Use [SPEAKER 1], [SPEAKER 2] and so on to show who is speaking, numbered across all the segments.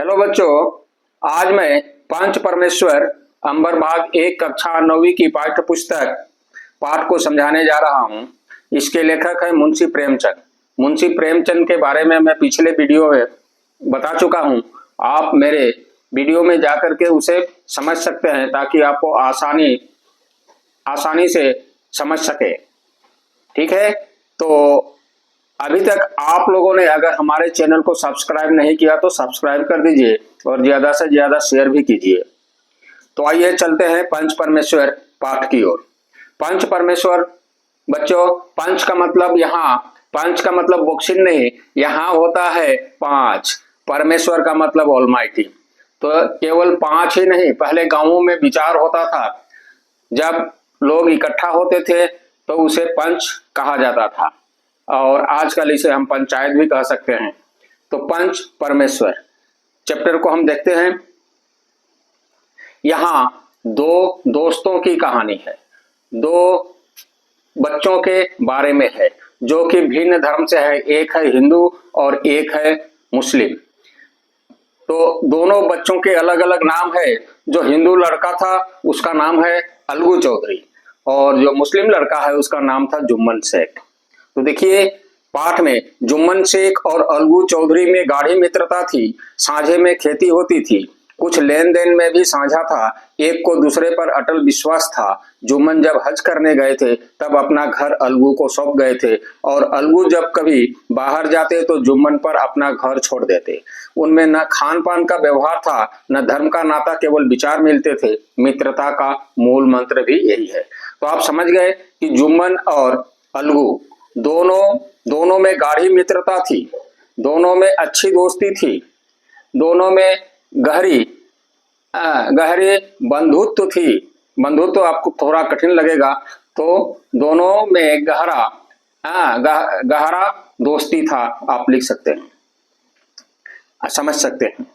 [SPEAKER 1] Hello बच्चों, आज मैं पंच परमेश्वर अंबर भाग 1 कक्षा 9वीं की पाठ्य पुस्तक पाठ को समझाने जा रहा हूं। इसके लेखक है मुंशी प्रेमचंद। मुंशी प्रेमचंद के बारे में मैं पिछले वीडियो में बता चुका हूं। आप मेरे वीडियो में जाकर के उसे समझ सकते हैं ताकि आपको आसानी से समझ सके। ठीक है, तो अभी तक आप लोगों ने अगर हमारे चैनल को सब्सक्राइब नहीं किया तो सब्सक्राइब कर दीजिए और ज्यादा से ज्यादा शेयर भी कीजिए। तो आइए चलते हैं पंच परमेश्वर पाठ की ओर। पंच परमेश्वर बच्चों, पंच का मतलब बॉक्सिंग नहीं, यहाँ होता है पांच। परमेश्वर का मतलब ऑलमाइटी। तो केवल पांच ही नहीं, पहले गांवों में विचार होता था, जब लोग इकट्ठा होते थे तो उसे पंच कहा जाता था और आजकल इसे हम पंचायत भी कह सकते हैं। तो पंच परमेश्वर चैप्टर को हम देखते हैं। यहाँ दो दोस्तों की कहानी है, दो बच्चों के बारे में है जो कि भिन्न धर्म से है। एक है हिंदू और एक है मुस्लिम। तो दोनों बच्चों के अलग अलग नाम है। जो हिंदू लड़का था उसका नाम है अलगू चौधरी और जो मुस्लिम लड़का है उसका नाम था जुम्मन शेख। तो देखिए पाठ में जुम्मन शेख और अलगू चौधरी में गाढ़ी मित्रता थी। साझे में खेती होती थी, कुछ लेन देन में भी साझा था। एक को दूसरे पर अटल विश्वास था। जुम्मन जब हज करने गए थे तब अपना घर अलगू को सौंप गए थे और अलगू जब कभी बाहर जाते तो जुम्मन पर अपना घर छोड़ देते। उनमें न खान पान का व्यवहार था न धर्म का नाता, केवल विचार मिलते थे। मित्रता का मूल मंत्र भी यही है। तो आप समझ गए कि जुम्मन और अलगू दोनों में गाढ़ी मित्रता थी, दोनों में अच्छी दोस्ती थी, दोनों में गहरी बंधुत्व थी। बंधुत्व तो आपको थोड़ा कठिन लगेगा। तो दोनों में गहरा दोस्ती था, आप लिख सकते हैं, समझ सकते हैं।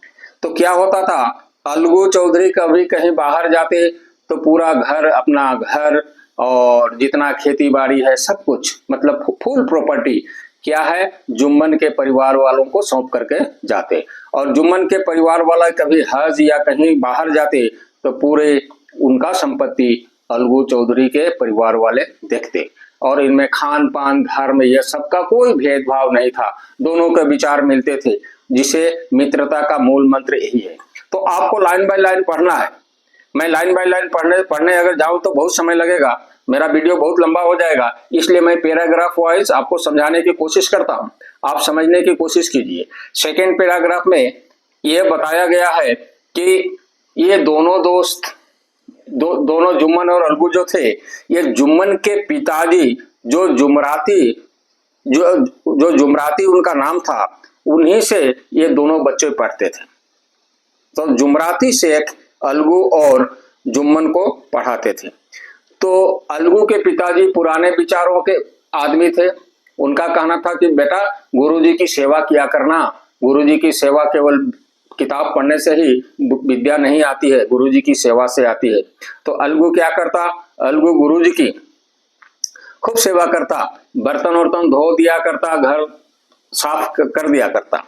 [SPEAKER 1] तो क्या होता था, अलगू चौधरी कभी कहीं बाहर जाते तो पूरा घर, अपना घर और जितना खेती बाड़ी है सब कुछ, मतलब फुल प्रॉपर्टी क्या है, जुम्मन के परिवार वालों को सौंप करके जाते। और जुम्मन के परिवार वाला कभी हज या कहीं बाहर जाते तो पूरे उनका संपत्ति अलगू चौधरी के परिवार वाले देखते। और इनमें खान पान धर्म यह सबका कोई भेदभाव नहीं था, दोनों के विचार मिलते थे, जिसे मित्रता का मूल मंत्र यही है। तो आपको लाइन बाय लाइन पढ़ना है। मैं लाइन बाय लाइन पढ़ने अगर जाऊं तो बहुत समय लगेगा, मेरा वीडियो बहुत लंबा हो जाएगा, इसलिए मैं पैराग्राफ वाइज आपको समझाने की कोशिश करता हूं। आप समझने की कोशिश कीजिए। सेकेंड पैराग्राफ में यह बताया गया है कि ये दोनों दोस्त दोनों जुम्मन और अलगू जो थे, ये जुम्मन के पिताजी जो जुमराती उनका नाम था, उन्हीं से ये दोनों बच्चे पढ़ते थे। तो जुमराती शेख अलगू और जुम्मन को पढ़ाते थे। तो अलगू के पिताजी पुराने विचारों के आदमी थे। उनका कहना था कि बेटा गुरुजी की सेवा किया करना, गुरुजी की सेवा केवल किताब पढ़ने से ही विद्या नहीं आती है, गुरुजी की सेवा से आती है। तो अलगू क्या करता, अलगू गुरुजी की खूब सेवा करता, बर्तन वर्तन धो दिया करता, घर साफ कर दिया करता।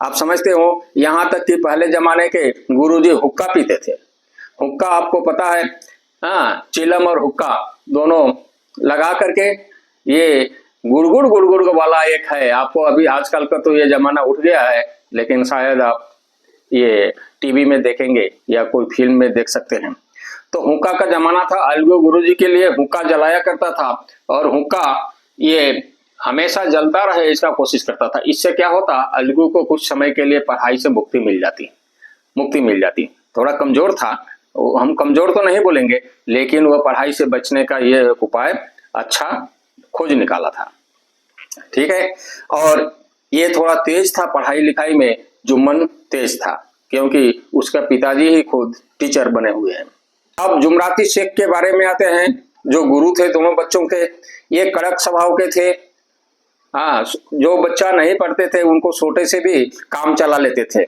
[SPEAKER 1] आप समझते हो, यहाँ तक कि पहले जमाने के गुरुजी हुक्का पीते थे। हुक्का आपको पता है, हाँ, चिलम और हुक्का दोनों लगा करके, ये गुड़गुड़ वाला एक है। आपको अभी आजकल का तो ये जमाना उठ गया है, लेकिन शायद आप ये टीवी में देखेंगे या कोई फिल्म में देख सकते हैं। तो हुक्का का जमाना था। अलगू गुरुजी के लिए हुक्का जलाया करता था और हुक्का ये हमेशा जलता रहे इसका कोशिश करता था। इससे क्या होता, अलगू को कुछ समय के लिए पढ़ाई से मुक्ति मिल जाती। थोड़ा कमजोर था, हम कमजोर तो नहीं बोलेंगे, लेकिन वह पढ़ाई से बचने का ये उपाय अच्छा खोज निकाला था। ठीक है, और ये थोड़ा तेज था पढ़ाई लिखाई में। जुम्मन तेज था क्योंकि उसका पिताजी ही खुद टीचर बने हुए हैं। अब जुमराती शेख के बारे में आते हैं, जो गुरु थे दोनों बच्चों के। ये कड़क स्वभाव के थे। हाँ, जो बच्चा नहीं पढ़ते थे उनको सोटे से भी काम चला लेते थे।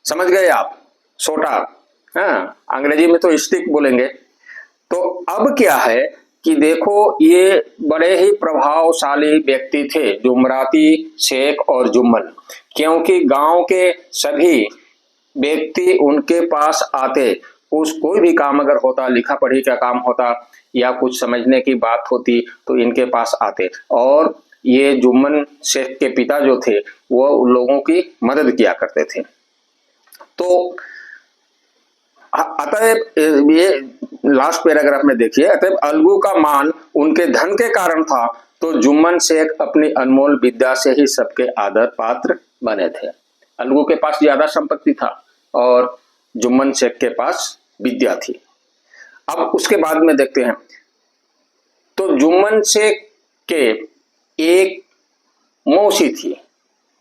[SPEAKER 1] समझ गए आप, सोटा, हाँ, अंग्रेजी में तो स्टिक बोलेंगे। तो अब क्या है कि देखो, ये बड़े ही प्रभावशाली व्यक्ति थे जुमराती शेख और जुम्मन, क्योंकि गांव के सभी व्यक्ति उनके पास आते, उस कोई भी काम अगर होता, लिखा पढ़ी का काम होता या कुछ समझने की बात होती तो इनके पास आते, और ये जुम्मन शेख के पिता जो थे वो उन लोगों की मदद किया करते थे। तो अतएव ये लास्ट पैराग्राफ में देखिए, अतएव अलगू का मान उनके धन के कारण था, तो जुम्मन शेख अपनी अनमोल विद्या से ही सबके आदर पात्र बने थे। अलगू के पास ज्यादा संपत्ति था और जुम्मन शेख के पास विद्या थी। अब उसके बाद में देखते हैं, तो जुम्मन शेख के एक मौसी थी,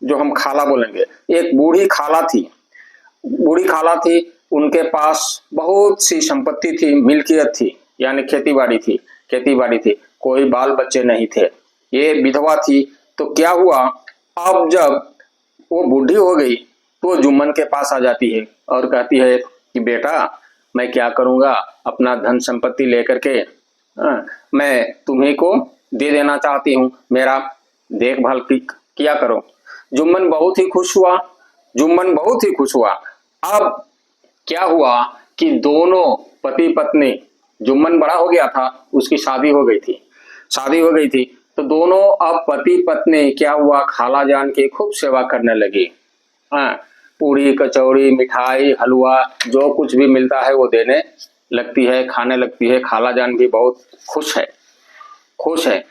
[SPEAKER 1] जो हम खाला बोलेंगे, एक बूढ़ी खाला थी। बूढ़ी खाला थी, उनके पास बहुत सी संपत्ति थी, मिल्कियत थी, यानी खेती बाड़ी थी, कोई बाल बच्चे नहीं थे, ये विधवा थी। तो क्या हुआ, अब जब वो बूढ़ी हो गई तो जुम्मन के पास आ जाती है और कहती है कि बेटा मैं क्या करूंगा, अपना धन संपत्ति लेकर के मैं तुम्ही को दे देना चाहती हूँ, मेरा देखभाल किया करो। जुम्मन बहुत ही खुश हुआ। अब क्या हुआ कि दोनों पति पत्नी, जुम्मन बड़ा हो गया था, उसकी शादी हो गई थी, तो दोनों अब पति पत्नी क्या हुआ, खाला जान की खूब सेवा करने लगी। पूरी कचौड़ी मिठाई हलवा जो कुछ भी मिलता है वो देने लगती है, खाने लगती है। खाला जान भी बहुत खुश है।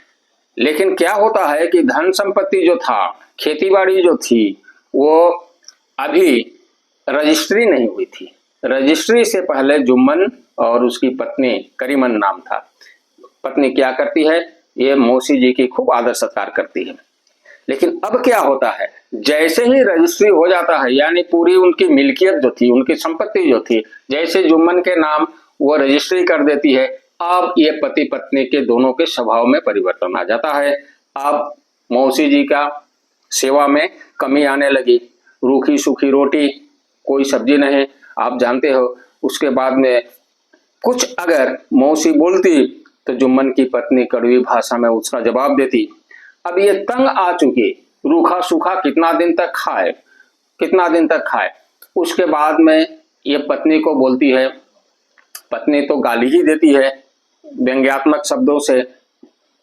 [SPEAKER 1] लेकिन क्या होता है कि धन संपत्ति जो था, खेती बाड़ी जो थी, वो अभी रजिस्ट्री नहीं हुई थी। रजिस्ट्री से पहले जुम्मन और उसकी पत्नी, करीमन नाम था, पत्नी क्या करती है, ये मौसी जी की खूब आदर सत्कार करती है। लेकिन अब क्या होता है, जैसे ही रजिस्ट्री हो जाता है, यानी पूरी उनकी मिल्कियत जो थी, उनकी संपत्ति जो थी, जैसे जुम्मन के नाम वो रजिस्ट्री कर देती है, अब ये पति पत्नी के दोनों के स्वभाव में परिवर्तन आ जाता है। अब मौसी जी का सेवा में कमी आने लगी, रूखी सूखी रोटी, कोई सब्जी नहीं, आप जानते हो। उसके बाद में कुछ अगर मौसी बोलती तो जुम्मन की पत्नी कड़वी भाषा में उसका जवाब देती। अब ये तंग आ चुकी, रूखा सूखा कितना दिन तक खाए। उसके बाद में ये पत्नी को बोलती है, पत्नी तो गाली ही देती है, व्यंग्यात्मक शब्दों से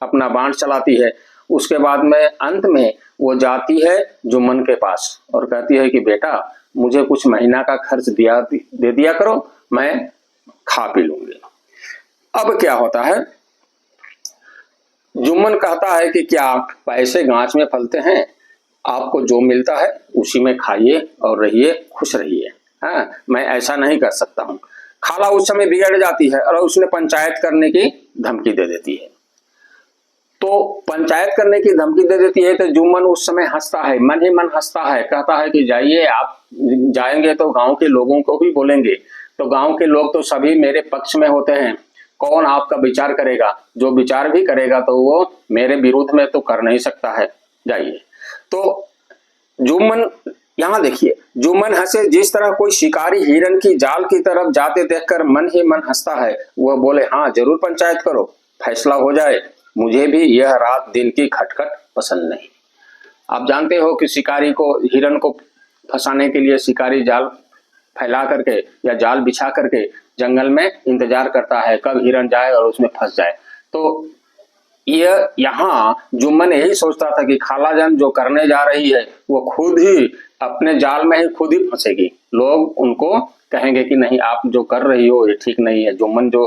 [SPEAKER 1] अपना बाण चलाती है। उसके बाद में अंत में वो जाती है जुम्मन के पास और कहती है कि बेटा मुझे कुछ महीना का खर्च दे दिया करो, मैं खा पी लूंगी। अब क्या होता है, जुम्मन कहता है कि क्या पैसे गांच में फलते हैं, आपको जो मिलता है उसी में खाइए और रहिए, खुश रहिए। हाँ, मैं ऐसा नहीं कर सकता हूँ। खाला उस समय बिगड़ जाती है और उसने पंचायत करने की धमकी दे देती है। तो पंचायत करने की धमकी दे देती है तो जुम्मन उस समय हंसता है, मन ही मन हंसता है, कहता है कि जाइए, आप जाएंगे तो गांव के लोगों को भी बोलेंगे, तो गांव के लोग तो सभी मेरे पक्ष में होते हैं, कौन आपका विचार करेगा, जो विचार भी करेगा तो वो मेरे विरुद्ध में तो कर नहीं सकता है, जाइए। तो जुम्मन, यहाँ देखिए, जुम्मन हंसे, जिस तरह कोई शिकारी हिरन की जाल की तरफ जाते देखकर मन ही मन हंसता है। वह बोले, हाँ जरूर पंचायत करो, फैसला हो जाए, मुझे भी यह रात दिन की खटखट पसंद नहीं। आप जानते हो कि शिकारी को, हिरन को फंसाने के लिए शिकारी जाल फैला करके या जाल बिछा करके जंगल में इंतजार करता है कब हिरन जाए और उसमें फंस जाए। तो यह यहाँ जुम्मन यही सोचता था कि खालाजान जो करने जा रही है वो खुद ही अपने जाल में ही खुद ही फंसेगी, लोग उनको कहेंगे कि नहीं आप जो कर रही हो ये ठीक नहीं है, जुम्मन जो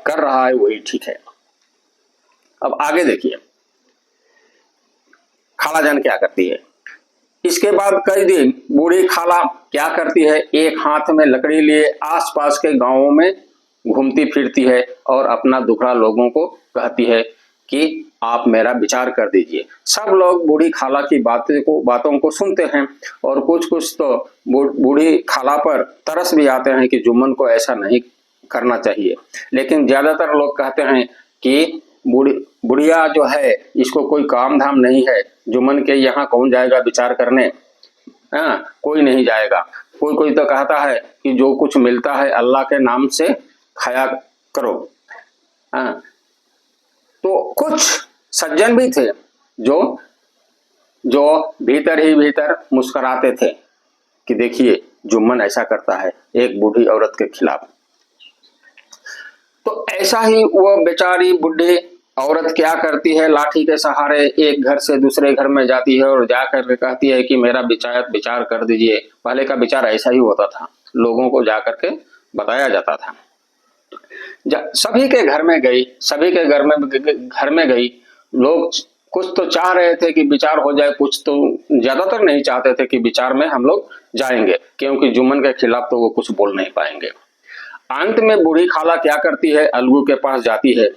[SPEAKER 1] कर रहा है वही ठीक है। अब आगे देखिए खालाजान क्या करती है। इसके बाद कई दिन बूढ़ी खाला क्या करती है, एक हाथ में लकड़ी लिए आसपास के गांवों में घूमती फिरती है और अपना दुखड़ा लोगों को कहती है कि आप मेरा विचार कर दीजिए। सब लोग बूढ़ी खाला की बातों को सुनते हैं और कुछ तो बूढ़ी खाला पर तरस भी आते हैं कि जुम्मन को ऐसा नहीं करना चाहिए। लेकिन ज्यादातर लोग कहते हैं कि बुढ़िया जो है इसको कोई काम धाम नहीं है, जुम्मन के यहाँ कौन जाएगा विचार करने, कोई नहीं जाएगा। कोई तो कहता है कि जो कुछ मिलता है अल्लाह के नाम से खाया करो। तो कुछ सज्जन भी थे जो भीतर ही भीतर मुस्कुराते थे कि देखिए जुम्मन ऐसा करता है एक बूढ़ी औरत के खिलाफ। तो ऐसा ही वो बेचारी बूढ़ी औरत क्या करती है, लाठी के सहारे एक घर से दूसरे घर में जाती है और जाकर के कहती है कि मेरा विचार कर दीजिए। पहले का विचार ऐसा ही होता था, लोगों को जाकर के बताया जाता था। सभी के घर में गई, सभी के घर में गई। लोग कुछ तो चाह रहे थे कि विचार हो जाए, कुछ तो ज्यादातर नहीं चाहते थे कि विचार में हम लोग जाएंगे, क्योंकि जुम्मन के खिलाफ तो वो कुछ बोल नहीं पाएंगे। अंत में बूढ़ी खाला क्या करती है, अलगू के पास जाती है।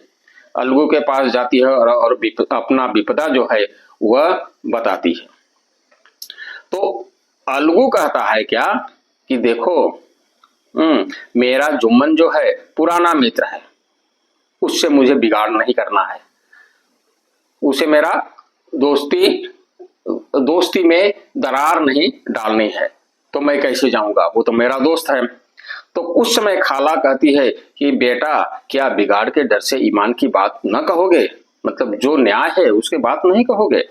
[SPEAKER 1] अलगू के पास जाती है और अपना विपदा जो है वह बताती है। तो अलगू कहता है क्या कि देखो, मेरा जुम्मन जो है पुराना मित्र है, उससे मुझे बिगाड़ नहीं करना है, उसे मेरा दोस्ती में दरार नहीं डालनी है, तो मैं कैसे जाऊंगा, वो तो मेरा दोस्त है। तो उस समय खाला कहती है कि बेटा, क्या बिगाड़ के डर से ईमान की बात न कहोगे, मतलब जो न्याय है उसके बात नहीं कहोगे।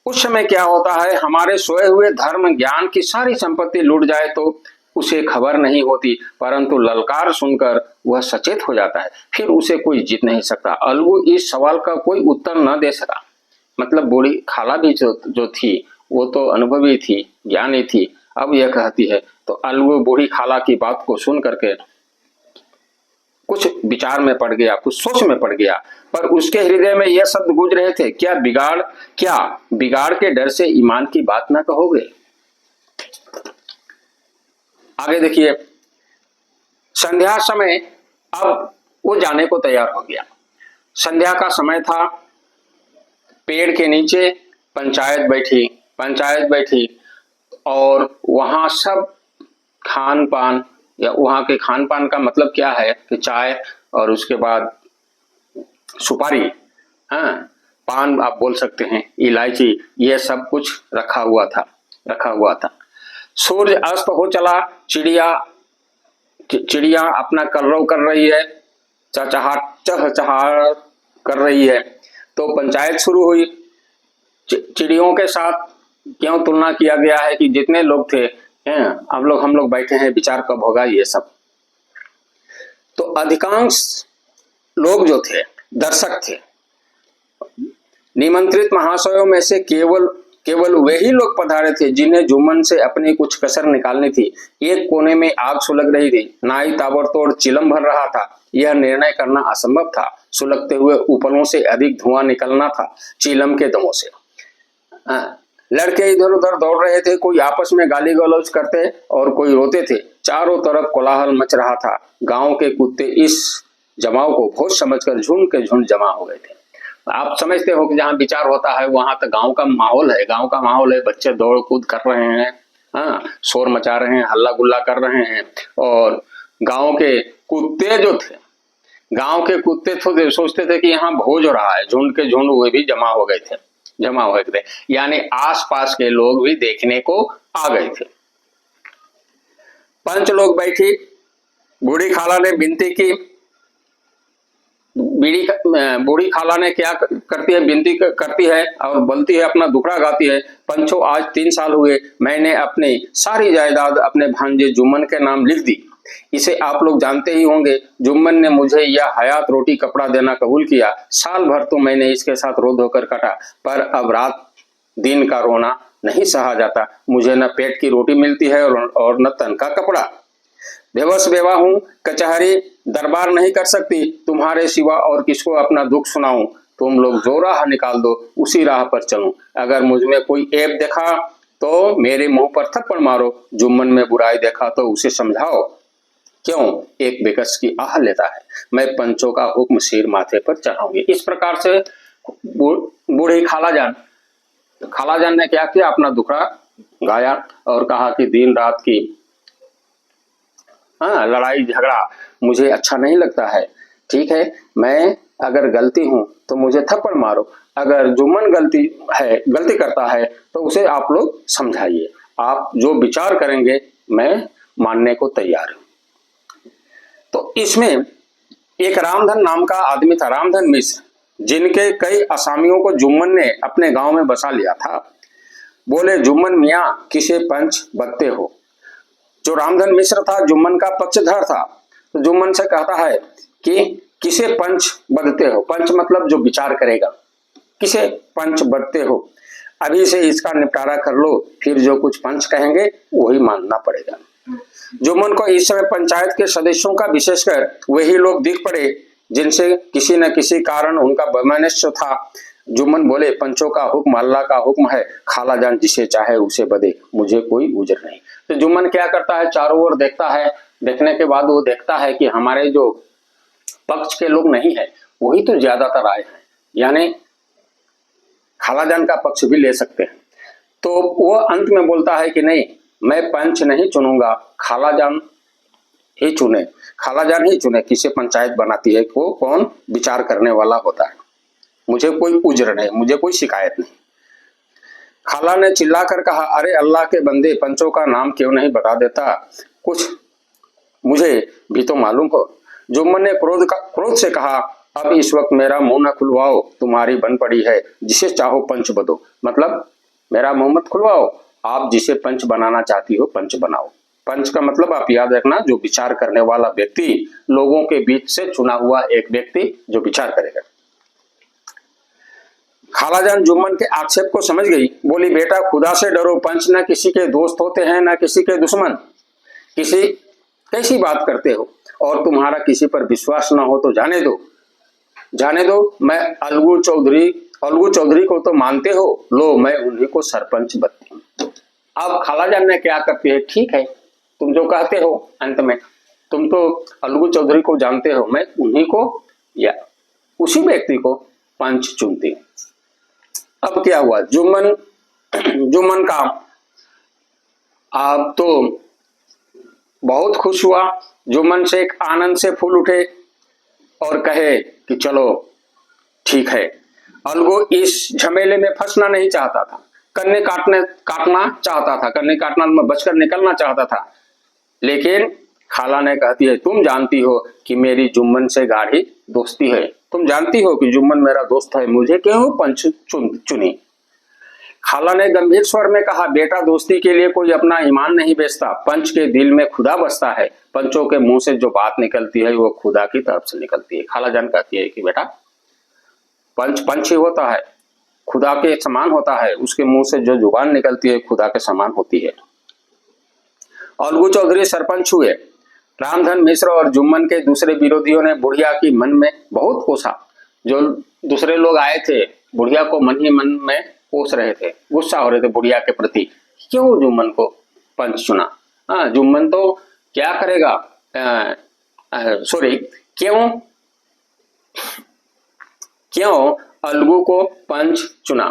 [SPEAKER 1] उस समय क्या होता है, हमारे सोए हुए धर्म ज्ञान की सारी संपत्ति लूट जाए तो उसे खबर नहीं होती, परंतु ललकार सुनकर वह सचेत हो जाता है, फिर उसे कोई जीत नहीं सकता। अलगू इस सवाल का कोई उत्तर न दे सका। मतलब बूढ़ी खाला भी जो थी वो तो अनुभवी थी, ज्ञानी थी। अब यह कहती है तो अलगू बूढ़ी खाला की बात को सुन करके कुछ विचार में पड़ गया, कुछ सोच में पड़ गया, पर उसके हृदय में यह शब्द गूंज रहे थे, क्या बिगाड़ के डर से ईमान की बात ना कहोगे। आगे देखिए, संध्या समय अब वो जाने को तैयार हो गया। संध्या का समय था, पेड़ के नीचे पंचायत बैठी और वहां सब खान पान, या वहां के खान पान का मतलब क्या है कि चाय और उसके बाद सुपारी, हाँ, पान आप बोल सकते हैं, इलायची, ये सब कुछ रखा हुआ था। सूर्य अस्त हो चला, चिड़िया अपना कलरव कर रही है, चहचहाट कर रही है। तो पंचायत शुरू हुई। चिड़ियों के साथ क्यों तुलना किया गया है कि जितने लोग थे, हम लोग बैठे हैं, विचार कब होगा, ये सब। तो अधिकांश लोग जो थे दर्शक थे। निमंत्रित महाशयों में से केवल वही लोग पधारे थे जिन्हें जुम्मन से अपनी कुछ कसर निकालनी थी। एक कोने में आग सुलग रही थी, नाई ताबड़तोड़ चिलम भर रहा था। यह निर्णय करना असंभव था, सुलगते हुए उपलों से अधिक धुआं निकलना था चिलम के दमों से। लड़के इधर उधर दौड़ रहे थे, कोई आपस में गाली गलौज करते और कोई रोते थे। चारों तरफ कोलाहल मच रहा था। गांव के कुत्ते इस जमाव को भोज समझकर झुंड के झुंड जमा हो गए थे। आप समझते हो कि जहाँ विचार होता है वहां तक गांव का माहौल है, बच्चे दौड़ कूद कर रहे हैं, हाँ, शोर मचा रहे हैं, हल्ला गुल्ला कर रहे हैं। और गांव के कुत्ते जो थे, तो सोचते थे कि यहाँ भोज हो रहा है, झुंड के झुंड हुए भी जमा हो गए थे, यानी आसपास के लोग भी देखने को आ गए थे। पंच लोग बैठी, बूढ़ी खाला ने विनती की। बूढ़ी खाला ने क्या करती है, विनती करती है और बोलती है, अपना दुखड़ा गाती है। पंचों, आज 3 साल हुए मैंने अपनी सारी जायदाद अपने भांजे जुम्मन के नाम लिख दी। इसे आप लोग जानते ही होंगे। जुम्मन ने मुझे यह हयात रोटी कपड़ा देना कबूल किया। साल भर तो मैंने इसके साथ रो धोकर काटा, पर अब रात दिन का रोना नहीं सहा जाता। मुझे न पेट की रोटी मिलती है और न तन का कपड़ा। बेबस बेवा हूँ, कचहरी दरबार नहीं कर सकती, तुम्हारे सिवा और किसको अपना दुख सुनाऊं। तुम लोग जो राह निकाल दो उसी राह पर चलूं। अगर मुझ में कोई ऐब देखा तो मेरे मुंह पर थप्पड़ मारो, जुम्मन में बुराई देखा तो उसे समझाओ। क्यों एक बेकस की आह लेता है, मैं पंचों का हुक्म सिर माथे पर चढ़ाऊंगी। इस प्रकार से बूढ़ी खालाजान ने क्या किया, अपना दुखड़ा गाया और कहा कि दिन रात की लड़ाई झगड़ा मुझे अच्छा नहीं लगता है। ठीक है, मैं अगर गलती हूं तो मुझे थप्पड़ मारो, अगर जुम्मन गलती करता है तो उसे आप लोग समझाइए। आप जो विचार करेंगे मैं मानने को तैयार हूं। तो इसमें एक रामधन नाम का आदमी था, रामधन मिश्र, जिनके कई असामियों को जुम्मन ने अपने गांव में बसा लिया था। बोले, जुम्मन मियाँ किसे पंच बत्ते हो, जो रामधन मिश्र था जुम्मन का पक्षधर था, तो जुम्मन से कहता है कि किसे पंच बदते हो, पंच मतलब जो विचार करेगा, किसे पंच बदते हो, अभी से इसका निपटारा कर लो, फिर जो कुछ पंच कहेंगे वही मानना पड़ेगा। जुम्मन को इस समय पंचायत के सदस्यों का विशेषकर वही लोग दिख पड़े जिनसे किसी न किसी कारण उनका वैमनस्य था। जुम्मन बोले, पंचों का हुक्म अल्लाह का हुक्म है, खाला जान जिसे चाहे उसे बदे, मुझे कोई उजर नहीं। तो जुम्मन क्या करता है, चारों ओर देखता है, देखने के बाद वो देखता है कि हमारे जो पक्ष के लोग नहीं है वही तो ज्यादातर आए हैं, यानी खालाजान का पक्ष भी ले सकते हैं। तो वो अंत में बोलता है कि नहीं, मैं पंच नहीं चुनूंगा, खालाजान ही चुने, खालाजान ही चुने किसे पंचायत बनाती है, वो कौन विचार करने वाला होता है, मुझे कोई उज्र नहीं, मुझे कोई शिकायत नहीं। खाला ने चिल्लाकर कहा, अरे अल्लाह के बंदे, पंचों का नाम क्यों नहीं बता देता, कुछ मुझे भी तो मालूम हो। जुम्मन ने क्रोध से कहा, अब इस वक्त मेरा मुंह न खुलवाओ, तुम्हारी बन पड़ी है, जिसे चाहो पंच बदो, मतलब मेरा मुंह मत खुलवाओ, आप जिसे पंच बनाना चाहती हो पंच बनाओ। पंच का मतलब आप याद रखना, जो विचार करने वाला व्यक्ति, लोगों के बीच से चुना हुआ एक व्यक्ति जो विचार करेगा। खालाजान जुम्मन के आक्षेप को समझ गई, बोली, बेटा खुदा से डरो, पंच न किसी के दोस्त होते हैं न किसी के दुश्मन, किसी कैसी बात करते हो, और तुम्हारा किसी पर विश्वास न हो तो जाने दो, जाने दो, मैं अलगू चौधरी को तो मानते हो, लो मैं उन्हीं को सरपंच बनती हूँ। अब खालाजान ने क्या करती है, ठीक है तुम जो कहते हो, अंत में तुम तो अलगू चौधरी को जानते हो, मैं उन्हीं को या उसी व्यक्ति को पंच चुनती हूँ। अब क्या हुआ, जुम्मन का अब तो बहुत खुश हुआ, जुम्मन से एक आनंद से फूल उठे और कहे कि चलो ठीक है। अलगू इस झमेले में फंसना नहीं चाहता था, कन्ने काटना चाहता था, कन्ने काटना में बचकर निकलना चाहता था, लेकिन खाला ने कहती है, तुम जानती हो कि मेरी जुम्मन से गाढ़ी दोस्ती है, तुम जानती हो कि जुम्मन मेरा दोस्त है, मुझे क्यों पंच चुनी। खाला ने गंभीर स्वर में कहा, बेटा दोस्ती के लिए कोई अपना ईमान नहीं बेचता, पंच के दिल में खुदा बसता है, पंचों के मुंह से जो बात निकलती है वो खुदा की तरफ से निकलती है। खालाजान कहती है कि बेटा पंच ही होता है, खुदा के समान होता है, उसके मुंह से जो जुबान निकलती है खुदा के समान होती है। अलगू चौधरी सरपंच हुए। रामधन मिश्र और जुम्मन के दूसरे विरोधियों ने बुढ़िया की मन में बहुत कोसा, जो दूसरे लोग आए थे बुढ़िया को मन ही मन में कोस रहे थे, गुस्सा हो रहे थे बुढ़िया के प्रति, क्यों जुम्मन को पंच चुना, जुम्मन तो क्या करेगा, क्यों अलगू को पंच चुना,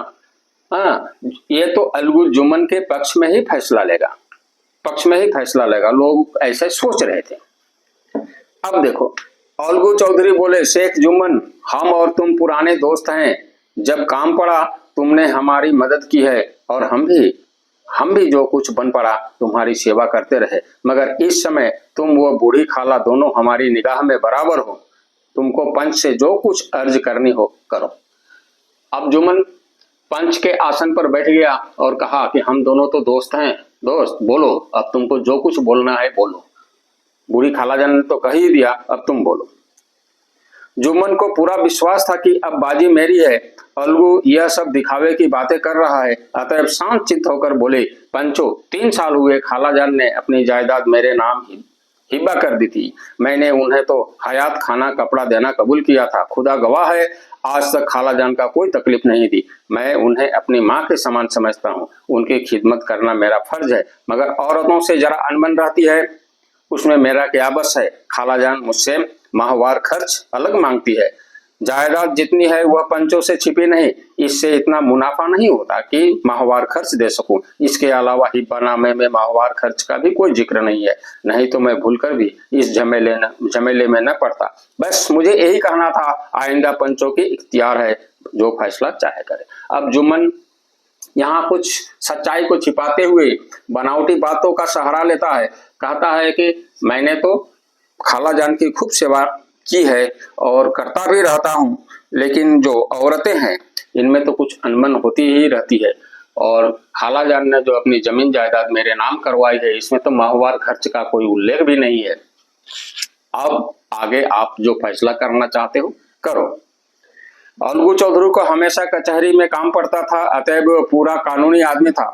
[SPEAKER 1] ये तो अलगू जुम्मन के पक्ष में ही फैसला लेगा, लोग ऐसे सोच रहे थे। अब देखो अलगू चौधरी बोले, शेख जुम्मन, हम और तुम पुराने दोस्त हैं, जब काम पड़ा तुमने हमारी मदद की है, और हम भी जो कुछ बन पड़ा तुम्हारी सेवा करते रहे, मगर इस समय तुम वो बूढ़ी खाला दोनों हमारी निगाह में बराबर हो, तुमको पंच से जो कुछ अर्ज करनी हो करो। अब जुम्मन पंच के आसन पर बैठ गया और कहा कि हम दोनों तो दोस्त हैं, दोस्त बोलो, अब तुमको जो कुछ बोलना है बोलो। बूढ़ी खालाजान ने तो कह ही दिया, अब तुम बोलो। जुम्मन को पूरा विश्वास था कि अब बाजी मेरी है, अलगू यह सब दिखावे की बातें कर रहा है, अतएव शांत चित्त होकर बोले, पंचो 3 साल हुए खालाजान ने अपनी जायदाद मेरे नाम हिब्बा कर दी थी, मैंने उन्हें तो हयात खाना कपड़ा देना कबूल किया था, खुदा गवाह है आज तक खालाजान का कोई तकलीफ नहीं दी, मैं उन्हें अपनी माँ के समान समझता हूँ, उनकी खिदमत करना मेरा फर्ज है, मगर औरतों से जरा अनबन रहती है, उसमें मेरा क्या बस है, खालाजान मुझसे माहवार खर्च अलग मांगती है, जायदाद जितनी है वह पंचों से छिपी नहीं, इससे इतना मुनाफा नहीं होता कि माहवार खर्च दे सकूं, इसके अलावा हिब्बानामे में माहवार खर्च का भी कोई जिक्र नहीं है, नहीं तो मैं भूलकर भी इस झमेले में न पड़ता। बस मुझे यही कहना था, आइंदा पंचों की इख्तियार है, जो फैसला चाहे करे। अब जुम्मन यहाँ कुछ सच्चाई को छिपाते हुए बनावटी बातों का सहारा लेता है, कहता है कि मैंने तो खालाजान की खूब सेवा की है और करता भी रहता हूँ, लेकिन जो औरतें हैं इनमें तो कुछ अनबन होती ही रहती है, और खाला जान ने जो अपनी जमीन जायदाद मेरे नाम करवाई है, इसमें तो माहवार खर्च का कोई उल्लेख भी नहीं है। अब आगे आप जो फैसला करना चाहते हो करो। अलगू चौधरी को हमेशा कचहरी में काम पड़ता था, अतएव वह पूरा कानूनी आदमी था।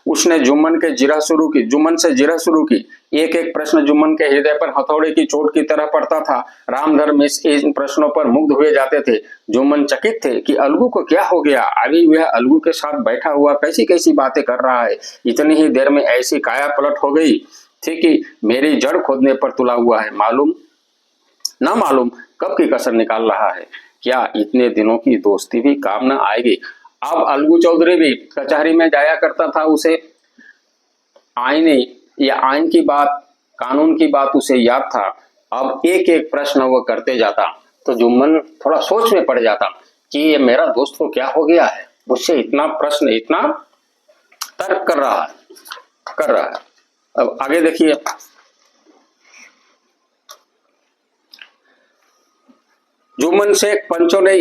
[SPEAKER 1] उसने जुम्मन से जिरह शुरू की। एक एक प्रश्न जुम्मन के हृदय पर हथौड़े की चोट की तरह पड़ता था। रामधर्म इन प्रश्नों पर मुग्ध हुए जाते थे। जुम्मन चकित थे कि अलगू को क्या हो गया, अभी वह अलगू के साथ बैठा हुआ कैसी कैसी बातें कर रहा है। इतनी ही देर में ऐसी काया पलट हो गई थी कि मेरी जड़ खोदने पर तुला हुआ है, ना मालूम कब की कसर निकाल रहा है। क्या इतने दिनों की दोस्ती भी काम न आएगी। अब अलगू चौधरी भी कचहरी में जाया करता था। उसे आइन की बात, कानून की बात उसे याद था। अब एक एक प्रश्न वो करते जाता तो जुम्मन थोड़ा सोच में पड़ जाता कि ये मेरा दोस्त को क्या हो गया है, मुझसे इतना प्रश्न, इतना तर्क कर रहा है। अब आगे देखिए। जुम्मन शेख पंचों ने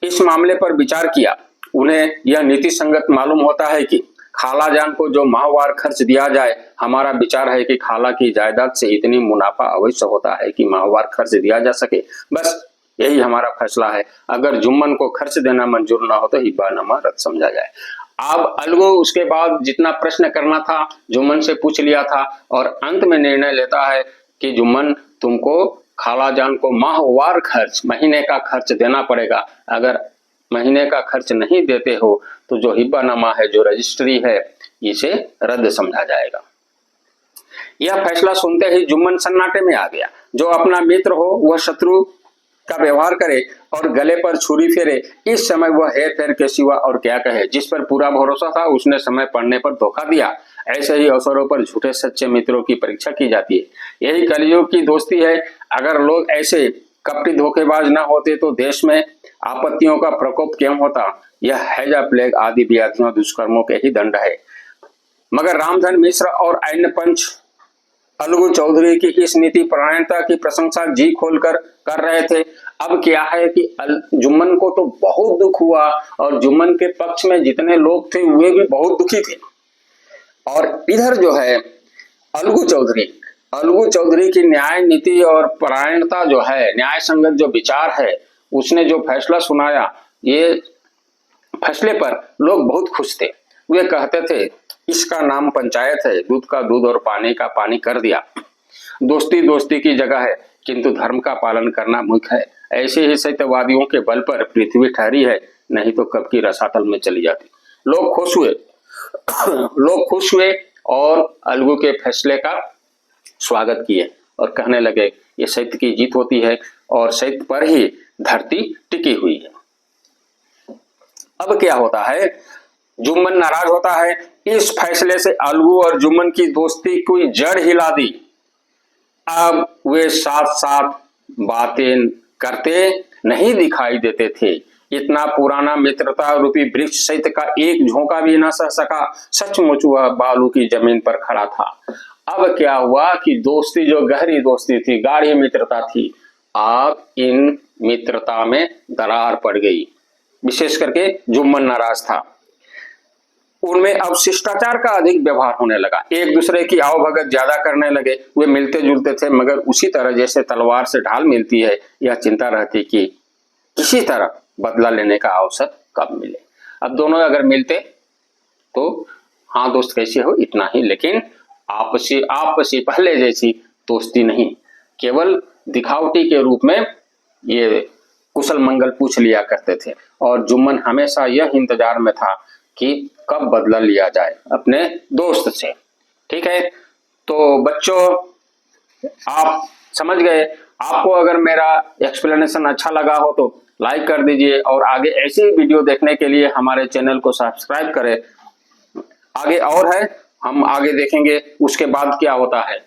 [SPEAKER 1] इस मामले पर विचार किया। उन्हें यह नीति संगत मालूम होता है कि खाला जान को जो माहवार खर्च दिया जाए। हमारा विचार है कि खाला की जायदाद से इतनी मुनाफा अवश्य होता है कि माहवार खर्च दिया जा सके। बस यही हमारा फैसला है। अगर जुम्मन को खर्च देना मंजूर ना हो तो हिब्बानामा रद्द समझा जाए। अब अलगू उसके बाद जितना प्रश्न करना था जुम्मन से पूछ लिया था और अंत में निर्णय लेता है कि जुम्मन, तुमको खाला जान को माहवार खर्च, महीने का खर्च देना पड़ेगा। अगर महीने का खर्च नहीं देते हो तो जो हिब्बानामा है, जो रजिस्ट्री है, इसे रद्द समझा जाएगा। यह फैसला सुनते ही जुम्मन सन्नाटे में आ गया। जो अपना मित्र हो वह शत्रु का व्यवहार करे और गले पर छुरी फेरे, इस समय वह हेर फेर के सिवा और क्या कहे। जिस पर पूरा भरोसा था उसने समय पड़ने पर धोखा दिया। ऐसे ही अवसरों पर झूठे सच्चे मित्रों की परीक्षा की जाती है। यही कलयुग की दोस्ती है। अगर लोग ऐसे कपटी धोखेबाज न होते तो देश में आपत्तियों का प्रकोप क्यों होता। यह हैजा, प्लेग आदि व्याधियों, दुष्कर्मों के ही दंड है। मगर रामधन मिश्र और अन्य पंच अलगू चौधरी की इस नीति परायणता की प्रशंसा जी खोलकर कर रहे थे। अब क्या है कि जुम्मन को तो बहुत दुख हुआ और जुम्मन के पक्ष में जितने लोग थे वे भी बहुत दुखी थे। और इधर जो है अलगू चौधरी की न्याय नीति और परायणता जो है, न्याय संगत जो विचार है, उसने जो फैसला सुनाया, ये फैसले पर लोग बहुत खुश थे। वे कहते थे इसका नाम पंचायत है, दूध का दूध और पानी का पानी कर दिया। दोस्ती दोस्ती की जगह है, किंतु धर्म का पालन करना मुख्य है। ऐसे ही सत्यवादियों के बल पर पृथ्वी ठहरी है, नहीं तो कब की रसातल में चली जाती। लोग खुश हुए और अलगू के फैसले का स्वागत किए और कहने लगे ये सत्य की जीत होती है और सत्य पर ही धरती टिकी हुई है। अब क्या होता है, जुम्मन नाराज होता है। इस फैसले से अलगू और जुम्मन की दोस्ती कोई जड़ हिला दी। अब वे साथ साथ बातें करते नहीं दिखाई देते थे। इतना पुराना मित्रता रूपी वृक्ष सत्य का एक झोंका भी न सह सका। सचमुच वह बालू की जमीन पर खड़ा था। अब क्या हुआ कि दोस्ती, जो गहरी दोस्ती थी, गाढ़ी मित्रता थी, अब इन मित्रता में दरार पड़ गई। विशेष करके जुम्मन नाराज था। उनमें अब शिष्टाचार का अधिक व्यवहार होने लगा। एक दूसरे की आवभगत ज्यादा करने लगे। वे मिलते जुलते थे, मगर उसी तरह जैसे तलवार से ढाल मिलती है। यह चिंता रहती कि किसी तरह बदला लेने का अवसर कब मिले। अब दोनों अगर मिलते तो हाँ दोस्त कैसे हो, इतना ही, लेकिन आपसी पहले जैसी दोस्ती नहीं। केवल दिखावटी के रूप में ये कुशल मंगल पूछ लिया करते थे और जुम्मन हमेशा यह इंतजार में था कि कब बदला लिया जाए अपने दोस्त से। ठीक है, तो बच्चों आप समझ गए। आपको अगर मेरा एक्सप्लेनेशन अच्छा लगा हो तो लाइक कर दीजिए और आगे ऐसी वीडियो देखने के लिए हमारे चैनल को सब्सक्राइब करें। आगे और है, हम आगे देखेंगे उसके बाद क्या होता है।